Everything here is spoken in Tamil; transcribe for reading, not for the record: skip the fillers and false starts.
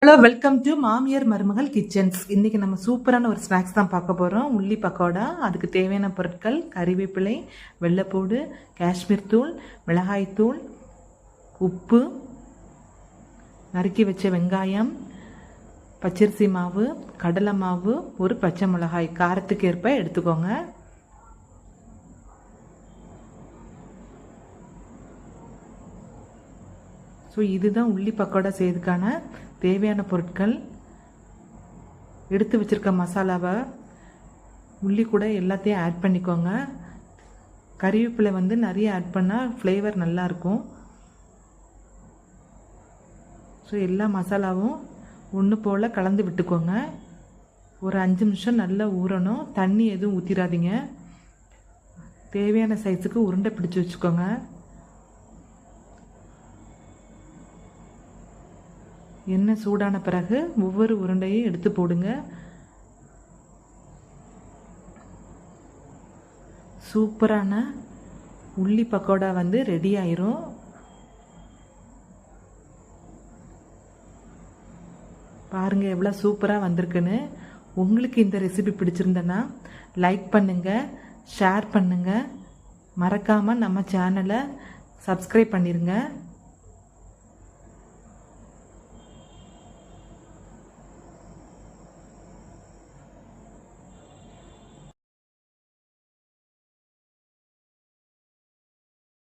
ஹலோ, வெல்கம் டு மாமியார் மருமகள் கிச்சன்ஸ். இன்றைக்கி நம்ம சூப்பரான ஒரு ஸ்நாக்ஸ் தான் பார்க்க போகிறோம். உள்ளி பக்கோடா. அதுக்கு தேவையான பொருட்கள்: கறிவேப்பிலை, வெள்ளைப்பூடு, காஷ்மீர் தூள், மிளகாய்த்தூள், உப்பு, நறுக்கி வச்ச வெங்காயம், பச்சரிசி மாவு, கடலை மாவு, ஒரு பச்சை மிளகாய். காரத்துக்கு ஏற்ப எடுத்துக்கோங்க. ஸோ இதுதான் உள்ளி பக்கோடா செய்யறதுக்கான தேவையான பொருட்கள். எடுத்து வச்சுருக்க மசாலாவை உள்ளி கூட எல்லாத்தையும் ஆட் பண்ணிக்கோங்க. கறிவேப்பிலை நிறைய ஆட் பண்ணால் ஃப்ளேவர் நல்லாயிருக்கும். ஸோ எல்லா மசாலாவும் ஒன்று போல் கலந்து விட்டுக்கோங்க. ஒரு 5 நிமிஷம் நல்லா ஊறணும். தண்ணி எதுவும் ஊற்றிடாதீங்க. தேவையான சைஸுக்கு உருண்டை பிடிச்சி வச்சுக்கோங்க. எண்ணெய் சூடான பிறகு ஒவ்வொரு உருண்டையும் எடுத்து போடுங்க. சூப்பரான உள்ளி பக்கோடா ரெடி ஆயிரும். பாருங்க எவ்வளோ சூப்பராக வந்திருக்குன்னு. உங்களுக்கு இந்த ரெசிபி பிடிச்சிருந்தனா லைக் பண்ணுங்கள், ஷேர் பண்ணுங்கள், மறக்காமல் நம்ம சேனலை சப்ஸ்கிரைப் பண்ணிடுங்க.